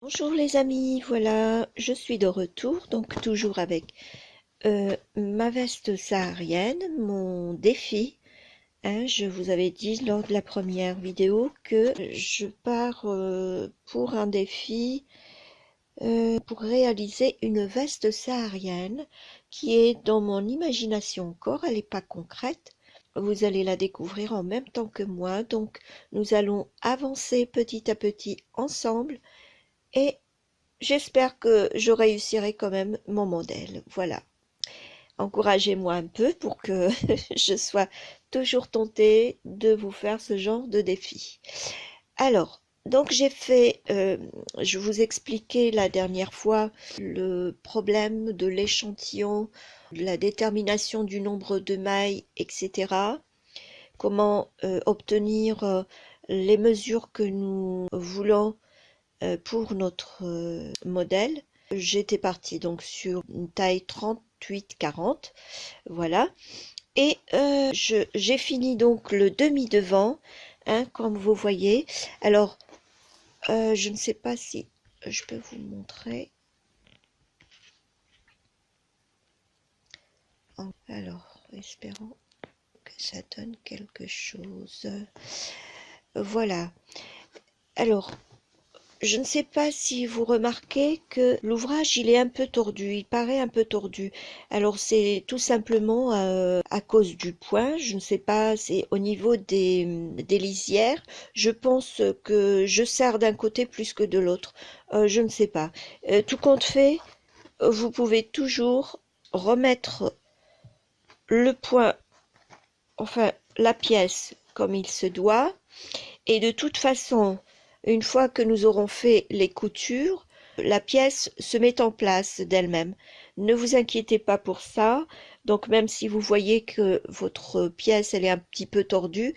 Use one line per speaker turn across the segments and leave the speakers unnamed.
Bonjour les amis, voilà, je suis de retour, donc toujours avec ma veste saharienne, mon défi. Je vous avais dit lors de la première vidéo que je pars pour un défi pour réaliser une veste saharienne qui est dans mon imagination encore, elle n'est pas concrète. Vous allez la découvrir en même temps que moi, donc nous allons avancer petit à petit ensemble et j'espère que je réussirai quand même mon modèle. Voilà. Encouragez-moi un peu pour que je sois toujours tentée de vous faire ce genre de défi. Alors, donc j'ai fait, je vous expliquais la dernière fois le problème de l'échantillon, de la détermination du nombre de mailles, etc. Comment obtenir les mesures que nous voulons pour notre modèle. J'étais partie donc sur une taille 38-40, voilà. Et j'ai fini donc le demi-devant, comme vous voyez. Alors, je ne sais pas si je peux vous montrer. Alors, espérons que ça donne quelque chose. Voilà. Alors, je ne sais pas si vous remarquez que l'ouvrage il est un peu tordu, il paraît un peu tordu. Alors c'est tout simplement à cause du point, je ne sais pas, c'est au niveau des lisières. Je pense que je serre d'un côté plus que de l'autre, je ne sais pas. Tout compte fait, vous pouvez toujours remettre le point, enfin la pièce comme il se doit. Et de toute façon, une fois que nous aurons fait les coutures, la pièce se met en place d'elle-même. Ne vous inquiétez pas pour ça. Donc même si vous voyez que votre pièce elle est un petit peu tordue,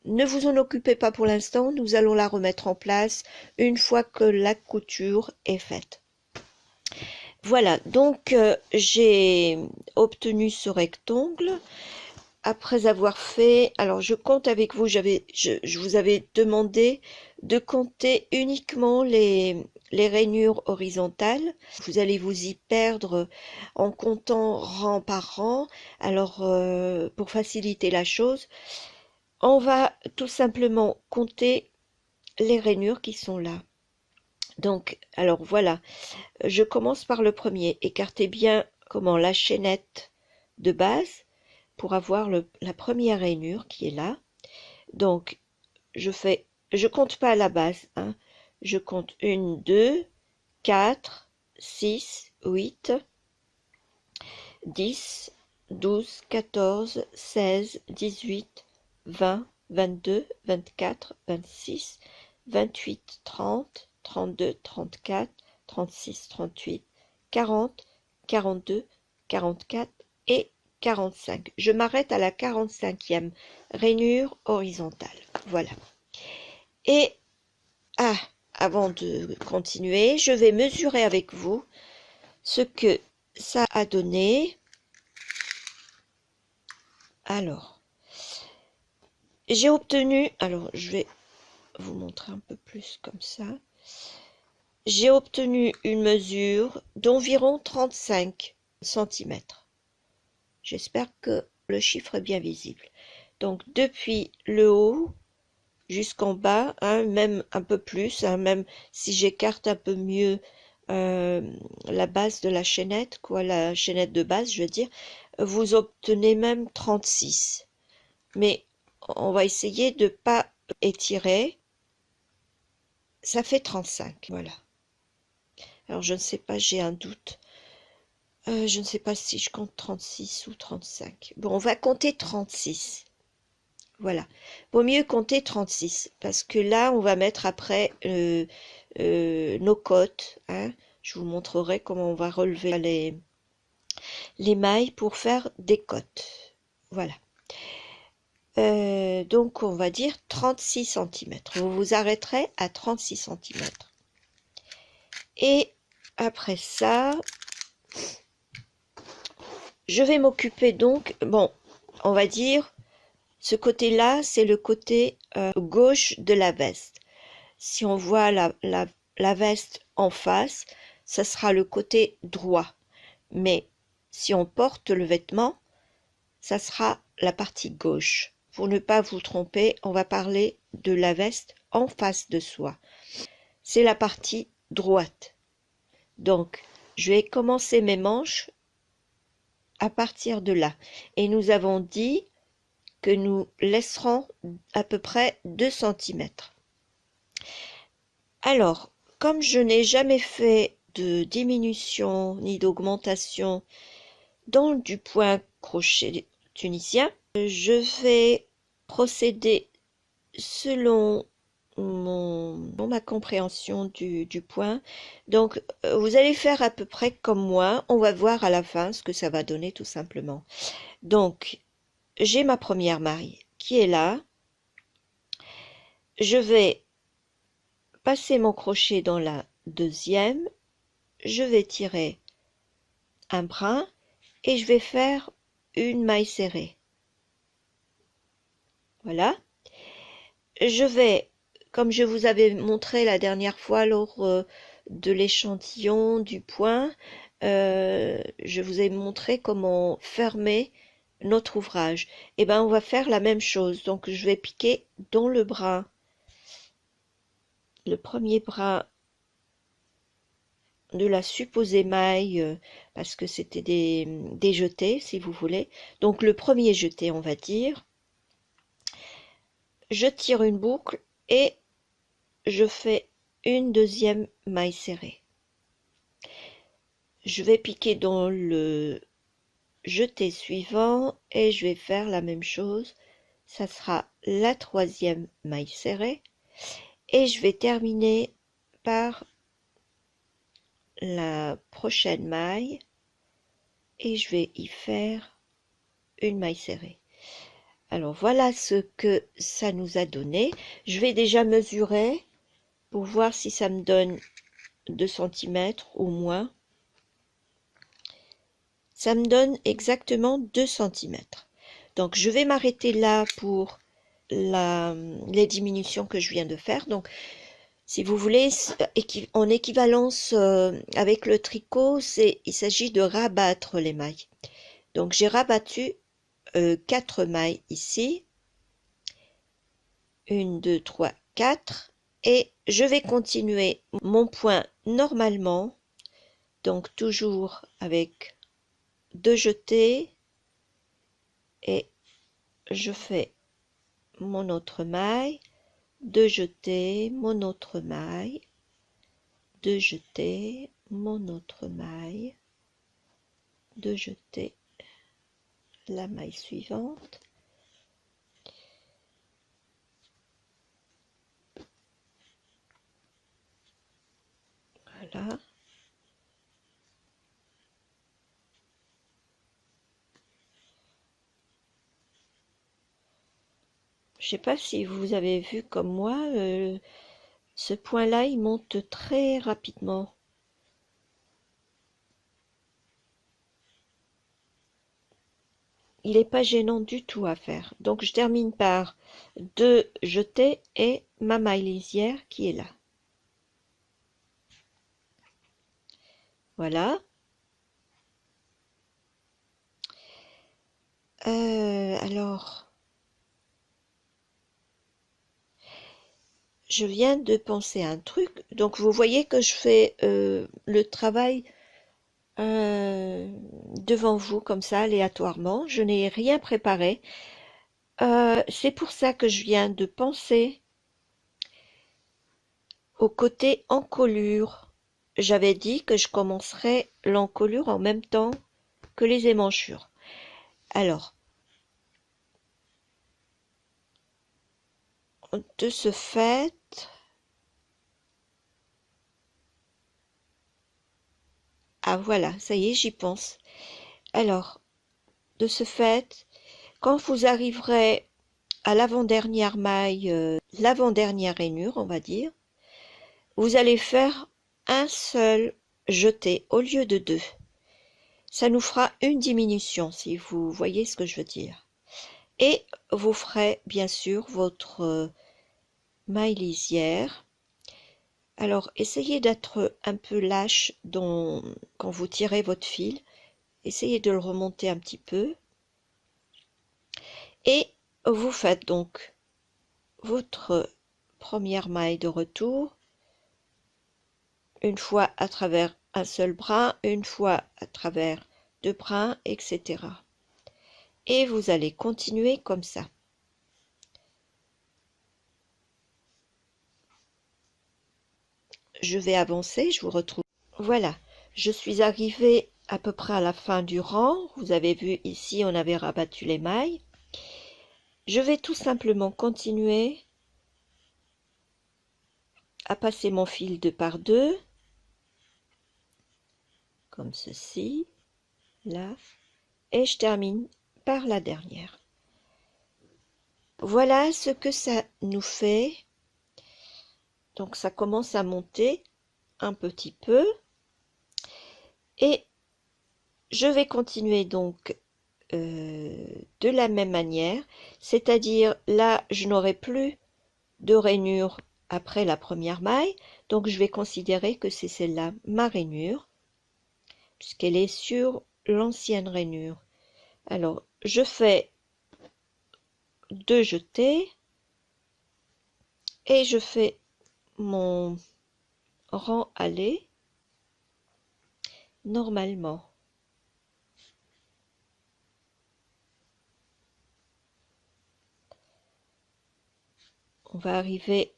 ne vous en occupez pas pour l'instant. Nous allons la remettre en place une fois que la couture est faite. Voilà, donc j'ai obtenu ce rectangle. Après avoir fait, alors je compte avec vous, je vous avais demandé de compter uniquement les rainures horizontales. Vous allez vous y perdre en comptant rang par rang. Alors, pour faciliter la chose, on va tout simplement compter les rainures qui sont là. Donc, alors voilà, je commence par le premier. Écartez bien comment la chaînette de base pour avoir la première rainure qui est là. Donc, je compte pas à la base, je compte 1, 2, 4, 6, 8, 10, 12, 14, 16, 18, 20, 22, 24, 26, 28, 30, 32, 34, 36, 38, 40, 42, 44 et 45. Je m'arrête à la 45e rainure horizontale. Voilà. Et avant de continuer, je vais mesurer avec vous ce que ça a donné. Alors, j'ai obtenu, alors je vais vous montrer un peu plus comme ça. J'ai obtenu une mesure d'environ 35 cm. J'espère que le chiffre est bien visible. Donc depuis le haut jusqu'en bas, même un peu plus, même si j'écarte un peu mieux la base de la chaînette, la chaînette de base, je veux dire, vous obtenez même 36. Mais on va essayer de ne pas étirer. Ça fait 35, voilà. Alors je ne sais pas, j'ai un doute. Je ne sais pas si je compte 36 ou 35. Bon, on va compter 36. Voilà. Vaut mieux compter 36 parce que là, on va mettre après nos cotes. Je vous montrerai comment on va relever les mailles pour faire des cotes. Voilà. Donc, on va dire 36 cm. Vous vous arrêterez à 36 cm. Et après ça, je vais m'occuper donc, bon, on va dire, ce côté-là, c'est le côté gauche de la veste. Si on voit la la veste en face, ça sera le côté droit. Mais si on porte le vêtement, ça sera la partie gauche. Pour ne pas vous tromper, on va parler de la veste en face de soi. C'est la partie droite. Donc, je vais commencer mes manches à partir de là. Et nous avons dit que nous laisserons à peu près 2 cm. Alors, comme je n'ai jamais fait de diminution ni d'augmentation dans du point crochet tunisien, je vais procéder selon ma compréhension du point. Donc, vous allez faire à peu près comme moi. On va voir à la fin ce que ça va donner tout simplement. Donc, j'ai ma première maille qui est là. Je vais passer mon crochet dans la deuxième. Je vais tirer un brin et je vais faire une maille serrée. Voilà. Je vais, comme je vous avais montré la dernière fois lors de l'échantillon du point, je vous ai montré comment fermer notre ouvrage. Et ben on va faire la même chose. Donc je vais piquer dans le brin, le premier brin de la supposée maille, parce que c'était des jetés si vous voulez. Donc le premier jeté, on va dire. Je tire une boucle et je fais une deuxième maille serrée. Je vais piquer dans le jeté suivant et je vais faire la même chose. Ça sera la troisième maille serrée et je vais terminer par la prochaine maille et je vais y faire une maille serrée. Alors voilà ce que ça nous a donné. Je vais déjà mesurer pour voir si ça me donne 2 cm ou moins. Ça me donne exactement 2 cm. Donc je vais m'arrêter là pour les diminutions que je viens de faire. Donc si vous voulez, en équivalence avec le tricot, il s'agit de rabattre les mailles. Donc j'ai rabattu 4 mailles ici. 1, 2, 3, 4. Et je vais continuer mon point normalement. Donc toujours avec 2 jetés. Et je fais mon autre maille. 2 jetés, mon autre maille. 2 jetés, mon autre maille. 2 jetés, la maille suivante. Voilà. Je ne sais pas si vous avez vu comme moi, ce point-là, il monte très rapidement. Il n'est pas gênant du tout à faire. Donc je termine par 2 jetés et ma maille lisière qui est là. Voilà. Alors, je viens de penser à un truc. Donc vous voyez que je fais le travail devant vous comme ça aléatoirement. Je n'ai rien préparé. C'est pour ça que je viens de penser au côté encolure. J'avais dit que je commencerais l'encolure en même temps que les émanchures. Alors, de ce fait, ah voilà, ça y est, j'y pense. Alors, de ce fait, quand vous arriverez à l'avant-dernière maille, l'avant-dernière rainure, on va dire, vous allez faire un seul jeté au lieu de 2. Ça nous fera une diminution, si vous voyez ce que je veux dire. Et vous ferez bien sûr votre maille lisière. Alors, essayez d'être un peu lâche quand vous tirez votre fil. Essayez de le remonter un petit peu. Et vous faites donc votre première maille de retour, une fois à travers un seul brin, une fois à travers deux brins, etc. Et vous allez continuer comme ça. Je vais avancer, je vous retrouve. Voilà, je suis arrivée à peu près à la fin du rang. Vous avez vu ici, on avait rabattu les mailles. Je vais tout simplement continuer à passer mon fil 2 par 2, comme ceci, là, et je termine par la dernière. Voilà ce que ça nous fait. Donc ça commence à monter un petit peu. Et je vais continuer donc de la même manière, c'est-à-dire là je n'aurai plus de rainure après la première maille, donc je vais considérer que c'est celle-là ma rainure, puisqu'elle est sur l'ancienne rainure. Alors je fais 2 jetés et je fais mon rang aller normalement. On va arriver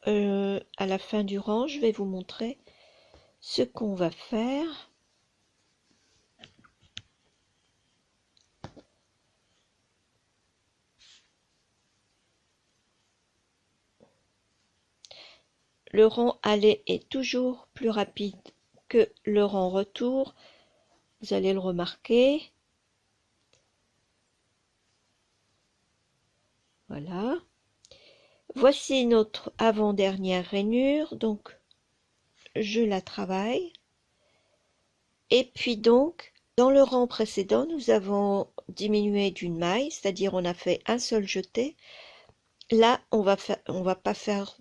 à la fin du rang, je vais vous montrer ce qu'on va faire. Le rang aller est toujours plus rapide que le rang retour, vous allez le remarquer. Voilà. Voici notre avant-dernière rainure, donc je la travaille. Et puis donc, dans le rang précédent, nous avons diminué d'une maille, c'est-à-dire on a fait un seul jeté. Là, on va pas faire.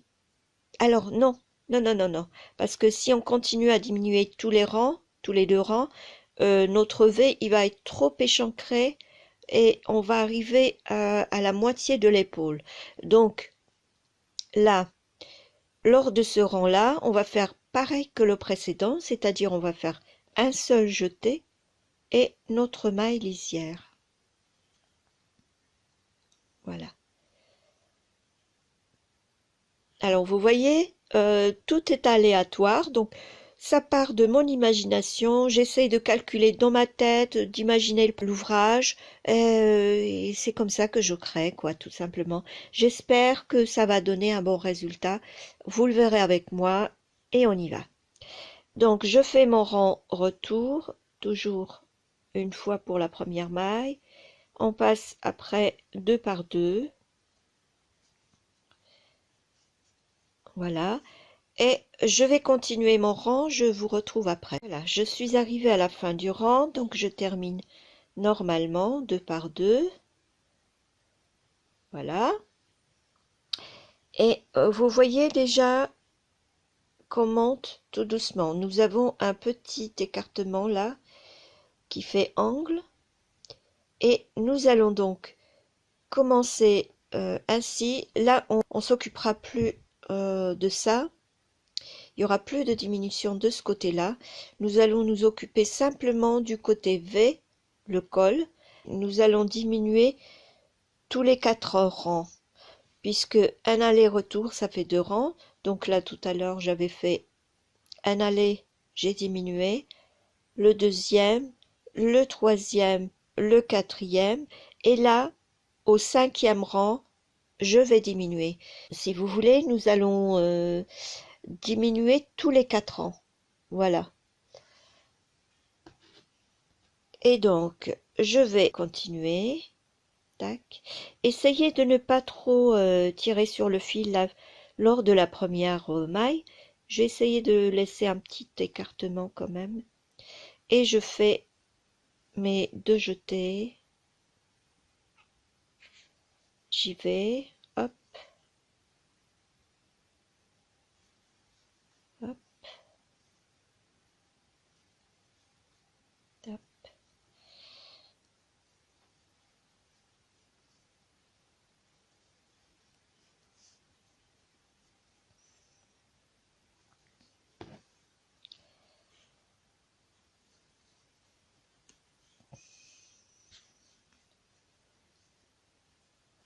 Alors non, non, non, non, non, parce que si on continue à diminuer tous les rangs, tous les 2 rangs, notre V il va être trop échancré et on va arriver à la moitié de l'épaule. Donc là, lors de ce rang-là, on va faire pareil que le précédent, c'est-à-dire on va faire un seul jeté et notre maille lisière. Voilà. Alors vous voyez, tout est aléatoire, donc ça part de mon imagination, j'essaye de calculer dans ma tête, d'imaginer l'ouvrage, et c'est comme ça que je crée, quoi, tout simplement. J'espère que ça va donner un bon résultat, vous le verrez avec moi, et on y va. Donc je fais mon rang retour, toujours une fois pour la première maille, on passe après 2 par 2, voilà. Et je vais continuer mon rang, je vous retrouve après. Voilà, je suis arrivée à la fin du rang, donc je termine normalement 2 par 2. Voilà. Et vous voyez déjà qu'on monte tout doucement. Nous avons un petit écartement là qui fait angle. Et nous allons donc commencer ainsi. Là, on s'occupera plus de ça. Il n'y aura plus de diminution de ce côté-là. Nous allons nous occuper simplement du côté V, le col. Nous allons diminuer tous les 4 rangs, puisque un aller-retour, ça fait 2 rangs. Donc là, tout à l'heure, j'avais fait un aller, j'ai diminué, le deuxième, le troisième, le quatrième, et là, au 5e rang, je vais diminuer. Si vous voulez, nous allons diminuer tous les 4 ans. Voilà. Et donc, je vais continuer. Tac. Essayez de ne pas trop tirer sur le fil là, lors de la première maille. J'ai essayé de laisser un petit écartement quand même. Et je fais mes 2 jetés. J'y vais. Hop.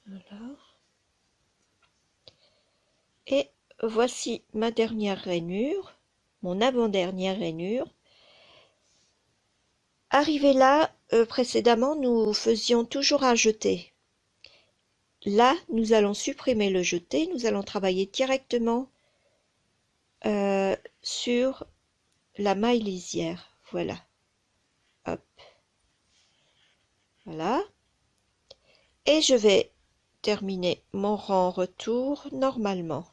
Voilà. Et voici ma dernière rainure, mon avant-dernière rainure. Arrivé là, précédemment, nous faisions toujours un jeté. Là, nous allons supprimer le jeté, nous allons travailler directement sur la maille lisière. Voilà. Hop. Voilà. Et je vais terminer mon rang retour normalement.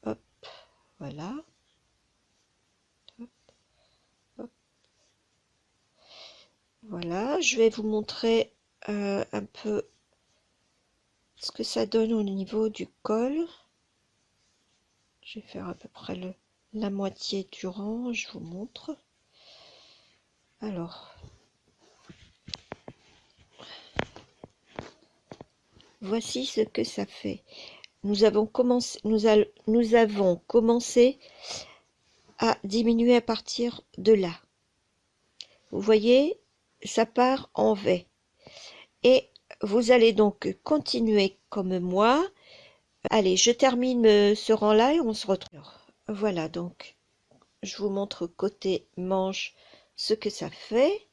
Hop. Voilà. Hop. Hop. Voilà. Je vais vous montrer un peu ce que ça donne au niveau du col. Je vais faire à peu près la moitié du rang, je vous montre. Alors, voici ce que ça fait. Nous avons commencé à diminuer à partir de là. Vous voyez, ça part en V. Et vous allez donc continuer comme moi. Allez, je termine ce rang-là et on se retrouve. Voilà, donc, je vous montre côté manche ce que ça fait.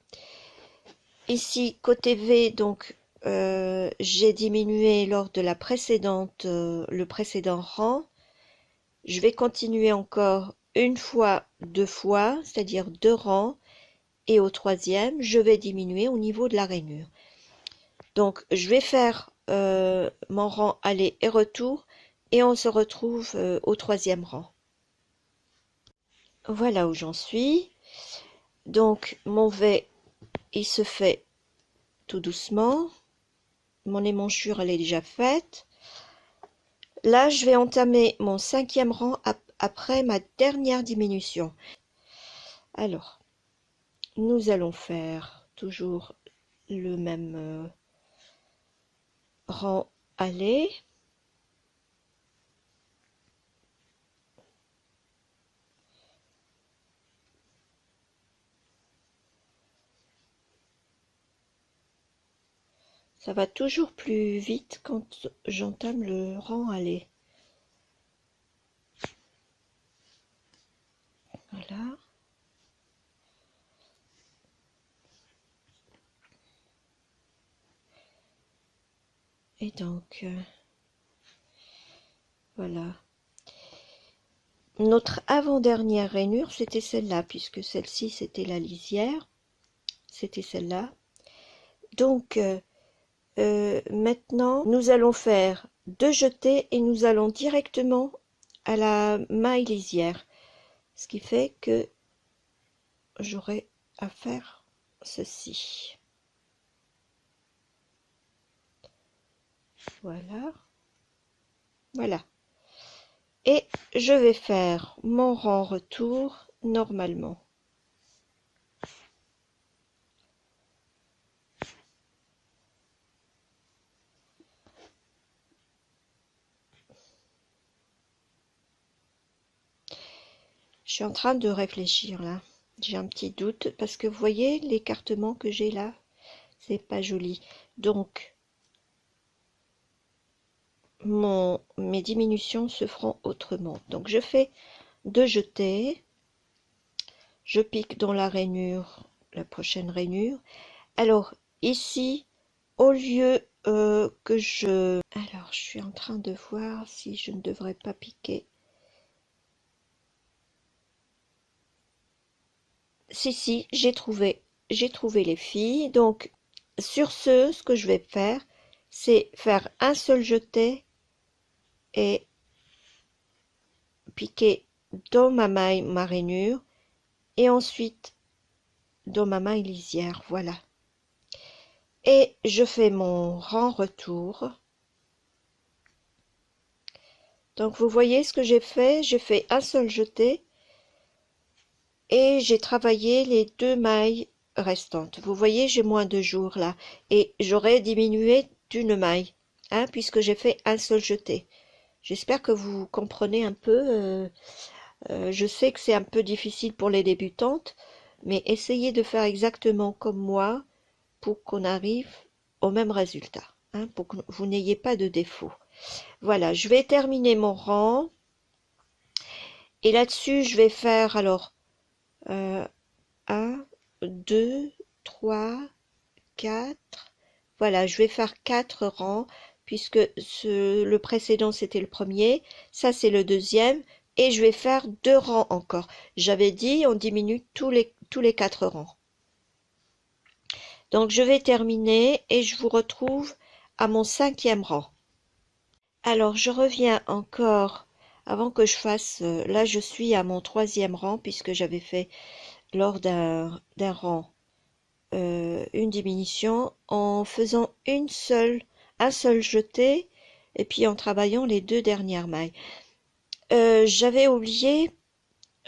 Ici, côté V, donc, j'ai diminué lors de la précédente, le précédent rang. Je vais continuer encore une fois, deux fois, c'est-à-dire 2 rangs. Et au troisième, je vais diminuer au niveau de la rainure. Donc, je vais faire mon rang aller et retour et on se retrouve au 3e rang. Voilà où j'en suis. Donc, mon V, il se fait tout doucement. Mon émanchure, elle est déjà faite. Là, je vais entamer mon 5e rang après ma dernière diminution. Alors, nous allons faire toujours le même rang aller. Ça va toujours plus vite quand j'entame le rang aller. Voilà. Et donc, voilà. Notre avant-dernière rainure, c'était celle-là, puisque celle-ci, c'était la lisière. C'était celle-là. Donc, maintenant, nous allons faire 2 jetés et nous allons directement à la maille lisière. Ce qui fait que j'aurai à faire ceci. Voilà. Voilà. Et je vais faire mon rang retour normalement. Je suis en train de réfléchir là. J'ai un petit doute parce que vous voyez l'écartement que j'ai là, c'est pas joli. Donc, mes diminutions se feront autrement. Donc, je fais 2 jetés. Je pique dans la rainure, la prochaine rainure. Alors, ici, au lieu que je... Alors, je suis en train de voir si je ne devrais pas piquer. Si, j'ai trouvé les filles. Donc, sur ce que je vais faire, c'est faire un seul jeté et piquer dans ma maille, ma rainure, et ensuite dans ma maille lisière. Voilà. Et je fais mon rang retour. Donc, vous voyez ce que j'ai fait un seul jeté et j'ai travaillé les 2 mailles restantes. Vous voyez, j'ai moins de jours là et j'aurais diminué d'une maille, hein, puisque j'ai fait un seul jeté. J'espère que vous comprenez un peu. Je sais que c'est un peu difficile pour les débutantes, mais essayez de faire exactement comme moi pour qu'on arrive au même résultat. hein, pour que vous n'ayez pas de défaut. Voilà, je vais terminer mon rang. Et là-dessus, je vais faire alors 1, 2, 3, 4. Voilà, je vais faire 4 rangs puisque le précédent c'était le premier, ça c'est le deuxième et je vais faire 2 rangs encore. J'avais dit on diminue tous les 4 rangs. Donc je vais terminer et je vous retrouve à mon 5e rang. Alors je reviens encore avant que je fasse, là je suis à mon 3e rang puisque j'avais fait lors d'un rang une diminution en faisant un seul jeté et puis en travaillant les 2 dernières mailles. J'avais oublié,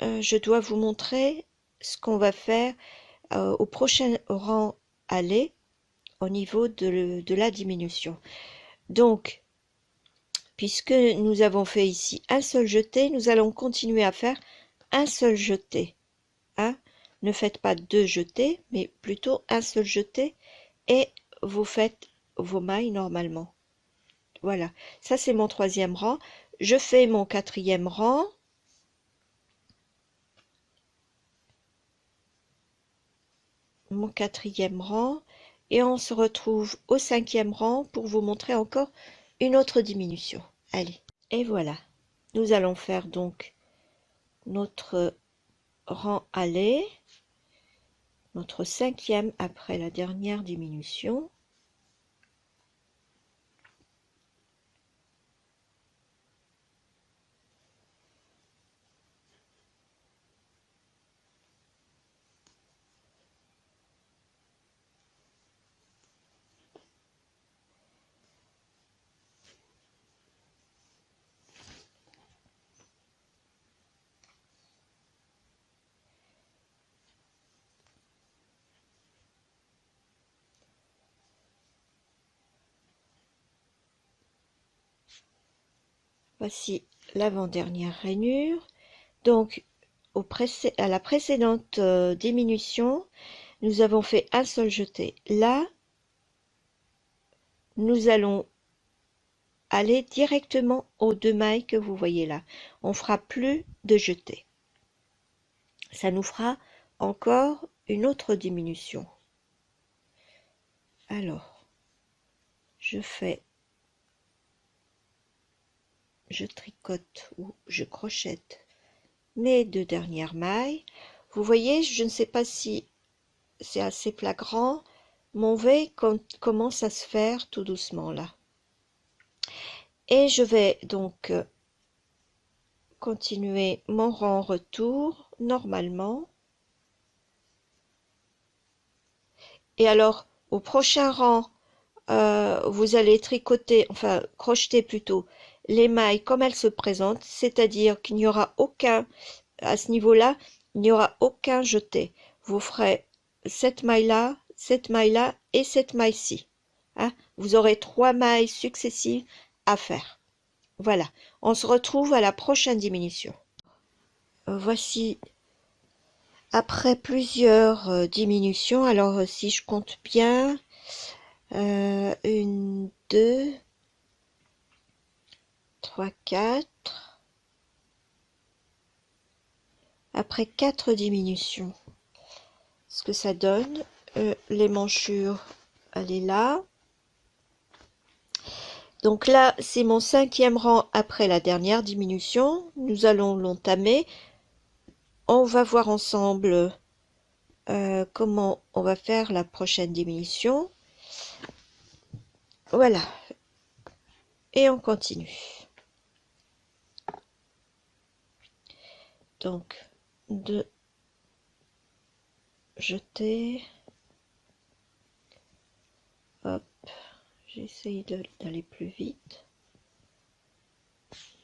je dois vous montrer ce qu'on va faire au prochain rang aller au niveau de la diminution. Donc, puisque nous avons fait ici un seul jeté, nous allons continuer à faire un seul jeté. Hein? Ne faites pas 2 jetés, mais plutôt un seul jeté et vous faites vos mailles normalement. Voilà, ça c'est mon 3e rang. Je fais mon 4e rang. Mon 4e rang. Et on se retrouve au 5e rang pour vous montrer encore une autre diminution. Allez, et voilà. Nous allons faire donc notre rang aller. Notre 5e après la dernière diminution. Voici l'avant-dernière rainure. Donc, à la précédente diminution, nous avons fait un seul jeté. Là, nous allons aller directement aux 2 mailles que vous voyez là. On fera plus de jetés. Ça nous fera encore une autre diminution. Alors, je tricote ou je crochette mes 2 dernières mailles. Vous voyez, je ne sais pas si c'est assez flagrant, mon V commence à se faire tout doucement là. Et je vais donc continuer mon rang retour normalement. Et alors, au prochain rang, vous allez tricoter, enfin crocheter plutôt, les mailles comme elles se présentent, c'est-à-dire qu'il n'y aura aucun, à ce niveau-là, il n'y aura aucun jeté. Vous ferez cette maille-là et cette maille-ci. Hein? Vous aurez 3 mailles successives à faire. Voilà, on se retrouve à la prochaine diminution. Voici, après plusieurs diminutions, alors si je compte bien, 1, 2, 3, 4. Après 4 diminutions, ce que ça donne, les manchures, elle est là. Donc là, c'est mon 5e rang après la dernière diminution. Nous allons l'entamer. On va voir ensemble comment on va faire la prochaine diminution. Voilà. Et on continue. Donc, 2 jetés. Hop. J'essaye d'aller plus vite.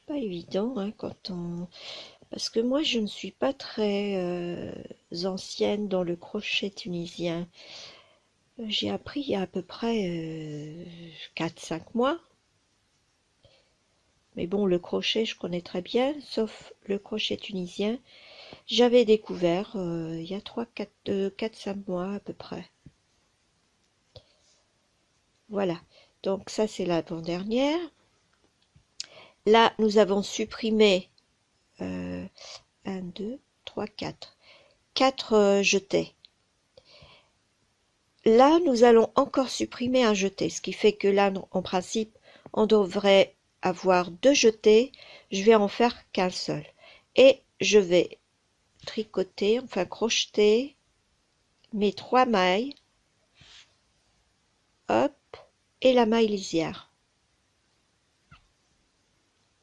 Pas évident hein, quand on... Parce que moi, je ne suis pas très ancienne dans le crochet tunisien. J'ai appris il y a à peu près 4-5 mois. Mais bon, le crochet, je connais très bien, sauf le crochet tunisien. J'avais découvert il y a 4-5 mois à peu près. Voilà. Donc ça c'est l'avant-dernière. Là nous avons supprimé 1, 2, 3, 4. 4 jetés. Là nous allons encore supprimer un jeté, ce qui fait que là en principe on devrait avoir 2 jetés. Je vais en faire qu'un seul. Et je vais tricoter, enfin crocheter mes 3 mailles, hop, et la maille lisière.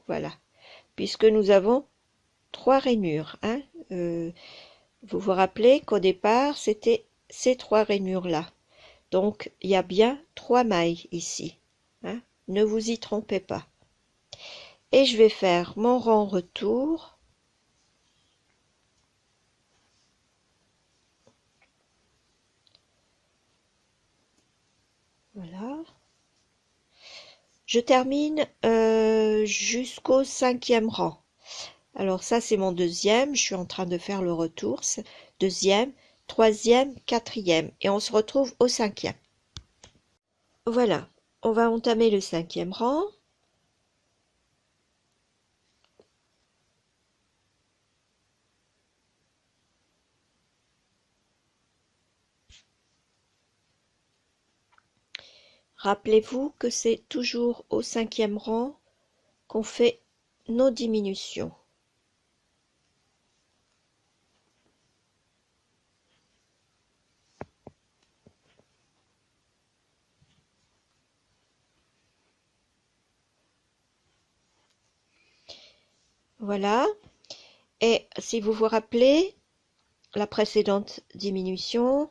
Voilà, puisque nous avons 3 rainures, hein. Vous vous rappelez qu'au départ c'était ces 3 rainures là, donc il y a bien 3 mailles ici, hein. Ne vous y trompez pas. Et je vais faire mon rang retour. Voilà. Je termine jusqu'au 5e rang. Alors ça c'est mon deuxième, je suis en train de faire le retour, deuxième, troisième, quatrième, et on se retrouve au 5e. Voilà, on va entamer le 5e rang. Rappelez-vous que c'est toujours au 5e rang qu'on fait nos diminutions. Voilà, et si vous vous rappelez, la précédente diminution,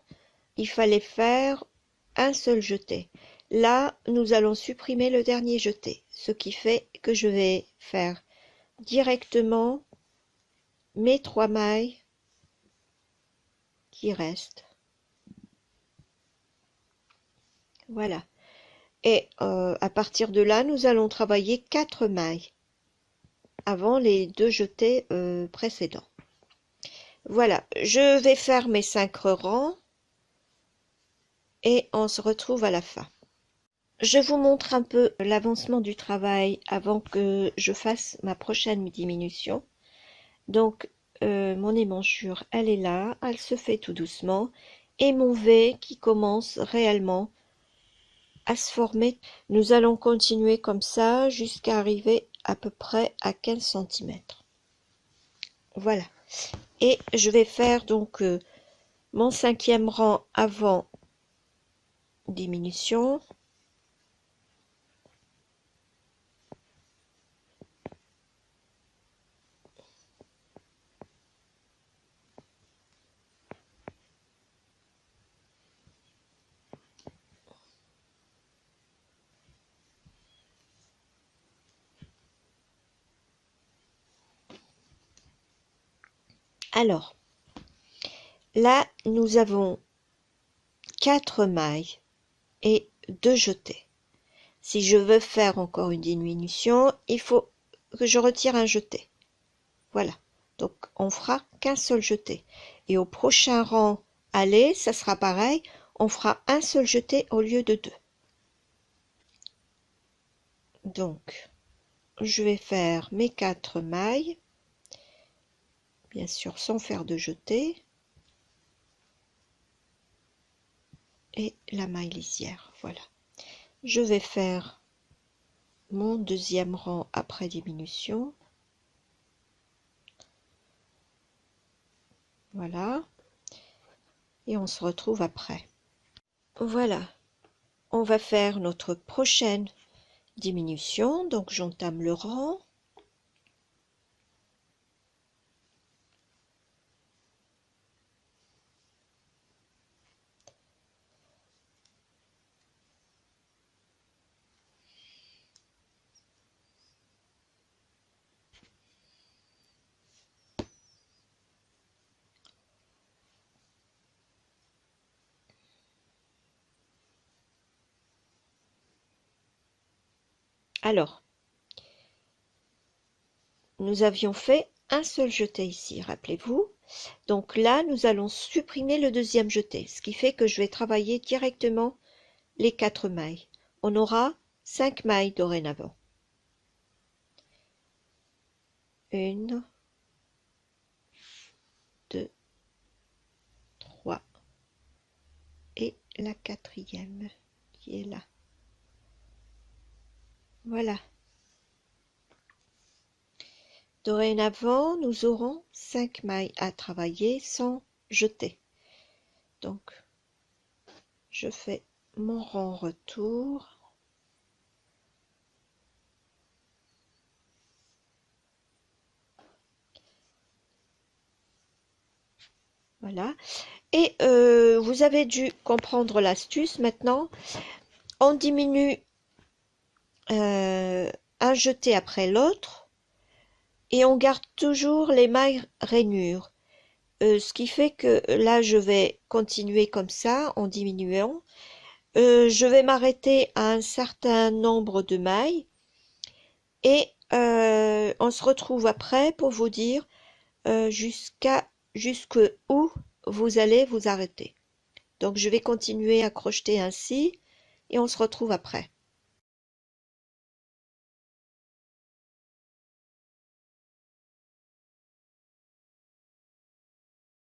il fallait faire un seul jeté. Là, nous allons supprimer le dernier jeté, ce qui fait que je vais faire directement mes 3 mailles qui restent. Voilà. Et à partir de là, nous allons travailler 4 mailles avant les 2 jetés précédents. Voilà, je vais faire mes 5 rangs et on se retrouve à la fin. Je vous montre un peu l'avancement du travail avant que je fasse ma prochaine diminution. Donc mon émanchure elle est là, elle se fait tout doucement, et mon V qui commence réellement à se former. Nous allons continuer comme ça jusqu'à arriver à peu près à 15 cm. Voilà, et je vais faire donc mon 5e rang avant diminution. Alors, là, nous avons 4 mailles et 2 jetés. Si je veux faire encore une diminution, il faut que je retire un jeté. Voilà, donc on fera qu'un seul jeté. Et au prochain rang aller, ça sera pareil, on fera un seul jeté au lieu de 2. Donc, je vais faire mes 4 mailles, bien sûr sans faire de jeté, et la maille lisière. Voilà, je vais faire mon 2e rang après diminution. Voilà, et on se retrouve après. Voilà, on va faire notre prochaine diminution, donc j'entame le rang. Alors, nous avions fait un seul jeté ici, rappelez-vous. Donc là, nous allons supprimer le 2e jeté, ce qui fait que je vais travailler directement les 4 mailles. on aura 5 mailles dorénavant. 1, 2, 3 et la 4e qui est là. Voilà. Dorénavant, nous aurons 5 mailles à travailler sans jeter. Donc, je fais mon rond retour. Voilà. Et vous avez dû comprendre l'astuce. Maintenant, on diminue un jeté après l'autre et on garde toujours les mailles rainures. Ce qui fait que là, je vais continuer comme ça en diminuant. Je vais m'arrêter à un certain nombre de mailles et on se retrouve après pour vous dire jusqu'où vous allez vous arrêter. Donc je vais continuer à crocheter ainsi et on se retrouve après.